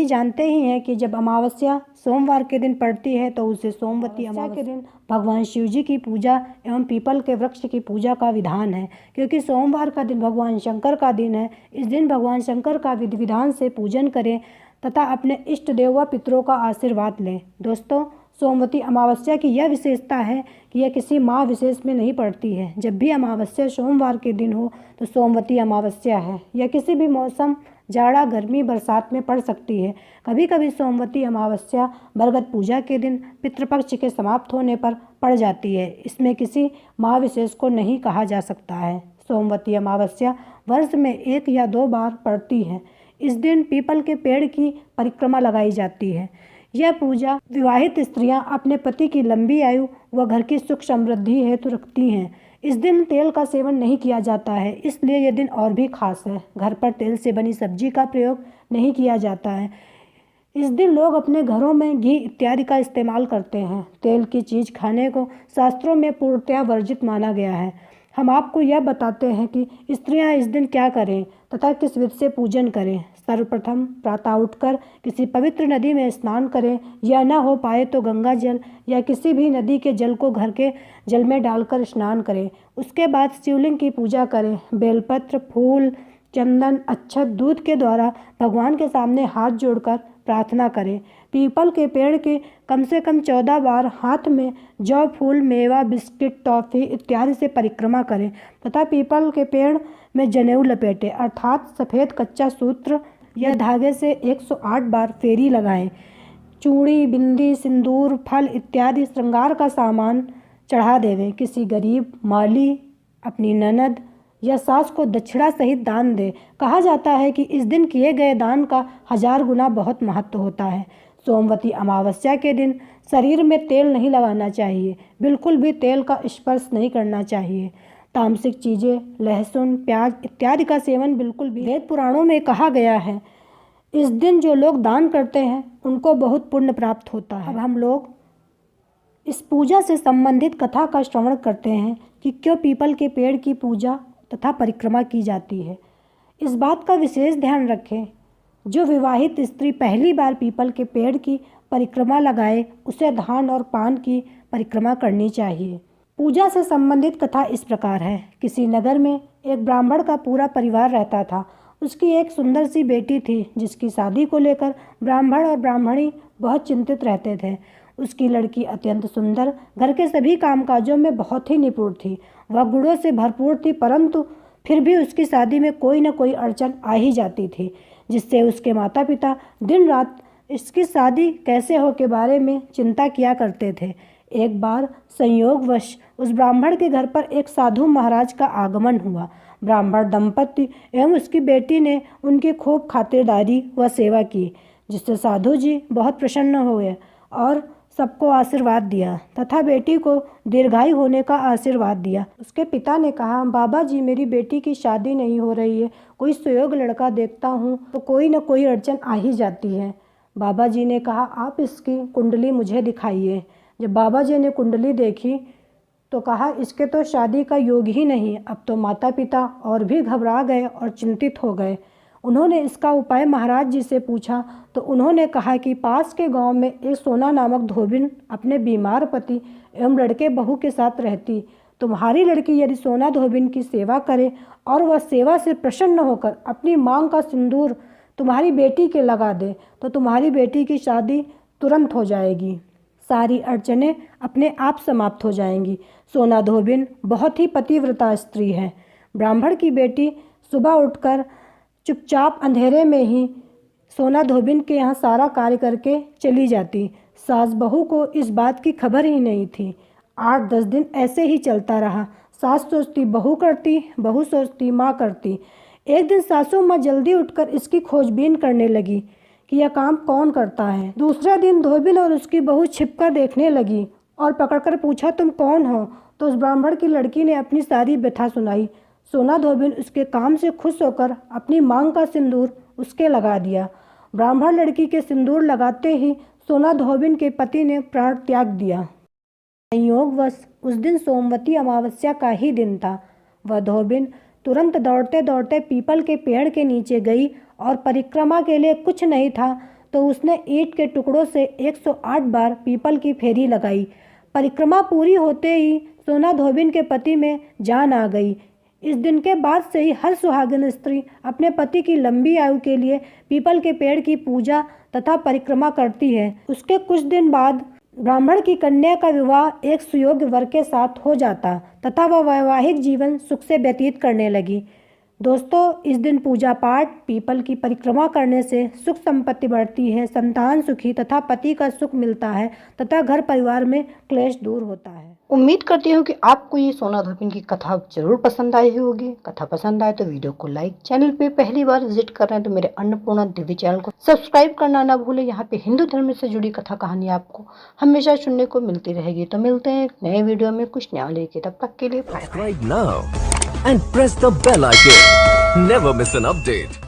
सभी जानते ही हैं कि जब अमावस्या सोमवार के दिन पड़ती है तो उसे सोमवती अमावस्या के दिन भगवान शिव जी की पूजा एवं पीपल के वृक्ष की पूजा का विधान है। क्योंकि सोमवार का दिन भगवान शंकर का दिन है, इस दिन भगवान शंकर का विधि विधान से पूजन करें तथा अपने इष्ट देव व पितरों का आशीर्वाद लें। दोस्तों, सोमवती अमावस्या की यह विशेषता है कि यह किसी माह विशेष में नहीं पड़ती है। जब भी अमावस्या सोमवार के दिन हो तो सोमवती अमावस्या है। यह किसी भी मौसम, जाड़ा, गर्मी, बरसात में पड़ सकती है। कभी कभी सोमवती अमावस्या बरगद पूजा के दिन पितृपक्ष के समाप्त होने पर पड़ जाती है। इसमें किसी माह विशेष को नहीं कहा जा सकता है। सोमवती अमावस्या वर्ष में 1 या 2 बार पड़ती है। इस दिन पीपल के पेड़ की परिक्रमा लगाई जाती है। यह पूजा विवाहित स्त्रियां अपने पति की लंबी आयु व घर की सुख समृद्धि हेतु रखती हैं। इस दिन तेल का सेवन नहीं किया जाता है, इसलिए यह दिन और भी खास है। घर पर तेल से बनी सब्जी का प्रयोग नहीं किया जाता है। इस दिन लोग अपने घरों में घी इत्यादि का इस्तेमाल करते हैं। तेल की चीज़ खाने को शास्त्रों में पूर्णतया वर्जित माना गया है। हम आपको यह बताते हैं कि स्त्रियां इस दिन क्या करें तथा किस विधि से पूजन करें। सर्वप्रथम प्रातः उठकर किसी पवित्र नदी में स्नान करें, या न हो पाए तो गंगा जल या किसी भी नदी के जल को घर के जल में डालकर स्नान करें। उसके बाद शिवलिंग की पूजा करें। बेलपत्र, फूल, चंदन, अक्षत, दूध के द्वारा भगवान के सामने हाथ जोड़कर प्रार्थना करें। पीपल के पेड़ के कम से कम 14 बार हाथ में जौ, फूल, मेवा, बिस्किट, टॉफ़ी इत्यादि से परिक्रमा करें तथा पीपल के पेड़ में जनेऊ लपेटें, अर्थात सफ़ेद कच्चा सूत्र या धागे से 108 बार फेरी लगाएं। चूड़ी, बिंदी, सिंदूर, फल इत्यादि श्रृंगार का सामान चढ़ा देवें। किसी गरीब, माली, अपनी ननद या सास को दक्षिणा सहित दान दे। कहा जाता है कि इस दिन किए गए दान का 1000 गुना बहुत महत्व होता है। सोमवती अमावस्या के दिन शरीर में तेल नहीं लगाना चाहिए, बिल्कुल भी तेल का स्पर्श नहीं करना चाहिए। तामसिक चीज़ें, लहसुन, प्याज इत्यादि का सेवन बिल्कुल भी। वेद पुराणों में कहा गया है इस दिन जो लोग दान करते हैं उनको बहुत पुण्य प्राप्त होता है। अब हम लोग इस पूजा से संबंधित कथा का श्रवण करते हैं कि क्यों पीपल के पेड़ की पूजा तथा परिक्रमा की जाती है। इस बात का विशेष ध्यान रखें, जो विवाहित स्त्री पहली बार पीपल के पेड़ की परिक्रमा लगाए उसे धान और पान की परिक्रमा करनी चाहिए। पूजा से संबंधित कथा इस प्रकार है। किसी नगर में एक ब्राह्मण का पूरा परिवार रहता था। उसकी एक सुंदर सी बेटी थी जिसकी शादी को लेकर ब्राह्मण और ब्राह्मणी बहुत चिंतित रहते थे। उसकी लड़की अत्यंत सुंदर, घर के सभी कामकाजों में बहुत ही निपुण थी। वह गुणों से भरपूर थी, परंतु फिर भी उसकी शादी में कोई न कोई अड़चन आ ही जाती थी, जिससे उसके माता पिता दिन रात इसकी शादी कैसे हो के बारे में चिंता किया करते थे। एक बार संयोगवश उस ब्राह्मण के घर पर एक साधु महाराज का आगमन हुआ। ब्राह्मण दंपति एवं उसकी बेटी ने उनकी खूब खातिरदारी व सेवा की, जिससे साधु जी बहुत प्रसन्न हुए और सबको आशीर्वाद दिया तथा बेटी को दीर्घायु होने का आशीर्वाद दिया। उसके पिता ने कहा, बाबा जी, मेरी बेटी की शादी नहीं हो रही है, कोई सुयोग लड़का देखता हूँ तो कोई न कोई अड़चन आ ही जाती है। बाबा जी ने कहा, आप इसकी कुंडली मुझे दिखाइए। जब बाबा जी ने कुंडली देखी तो कहा, इसके तो शादी का योग ही नहीं। अब तो माता पिता और भी घबरा गए और चिंतित हो गए। उन्होंने इसका उपाय महाराज जी से पूछा तो उन्होंने कहा कि पास के गांव में एक सोना नामक धोबिन अपने बीमार पति एवं लड़के बहू के साथ रहती। तुम्हारी लड़की यदि सोना धोबिन की सेवा करे और वह सेवा से प्रसन्न होकर अपनी मांग का सिंदूर तुम्हारी बेटी के लगा दे तो तुम्हारी बेटी की शादी तुरंत हो जाएगी, सारी अड़चनें अपने आप समाप्त हो जाएंगी। सोना धोबिन बहुत ही पतिव्रता स्त्री है। ब्राह्मण की बेटी सुबह उठकर चुपचाप अंधेरे में ही सोना धोबिन के यहाँ सारा कार्य करके चली जाती। सास बहू को इस बात की खबर ही नहीं थी। 8-10 दिन ऐसे ही चलता रहा। सास सोचती बहू करती, बहू सोचती माँ करती। एक दिन सासू माँ जल्दी उठकर इसकी खोजबीन करने लगी कि यह काम कौन करता है। दूसरे दिन धोबिन और उसकी बहू छिपकर देखने लगी और पकड़कर पूछा, तुम कौन हो? तो उस ब्राह्मण की लड़की ने अपनी सारी व्यथा सुनाई। सोना धोबिन उसके काम से खुश होकर अपनी मांग का सिंदूर उसके लगा दिया। ब्राह्मण लड़की के सिंदूर लगाते ही सोना धोबिन के पति ने प्राण त्याग दिया। संयोगवश उस दिन सोमवती अमावस्या का ही दिन था। वह धोबिन तुरंत दौड़ते दौड़ते पीपल के पेड़ के नीचे गई और परिक्रमा के लिए कुछ नहीं था तो उसने ईंट के टुकड़ों से 108 बार पीपल की फेरी लगाई। परिक्रमा पूरी होते ही सोना धोबिन के पति में जान आ गई। इस दिन के बाद से ही हर सुहागिन स्त्री अपने पति की लंबी आयु के लिए पीपल के पेड़ की पूजा तथा परिक्रमा करती है। उसके कुछ दिन बाद ब्राह्मण की कन्या का विवाह एक सुयोग्य वर के साथ हो जाता तथा वह वैवाहिक जीवन सुख से व्यतीत करने लगी। दोस्तों, इस दिन पूजा पाठ, पीपल की परिक्रमा करने से सुख संपत्ति बढ़ती है, संतान सुखी तथा पति का सुख मिलता है तथा घर परिवार में क्लेश दूर होता है। उम्मीद करती हूँ कि आपको ये सोना धोबिन की कथा जरूर पसंद आई होगी। कथा पसंद आए तो वीडियो को लाइक, चैनल पे पहली बार विजिट कर रहे हैं तो मेरे अन्नपूर्णा देवी चैनल को सब्सक्राइब करना ना भूलें। यहाँ पे हिंदू धर्म से जुड़ी कथा कहानी आपको हमेशा सुनने को मिलती रहेगी। तो मिलते हैं एक नए वीडियो में कुछ नया लेके, तब तक के लिए bye bye. Subscribe now and press the bell icon. Never miss an update.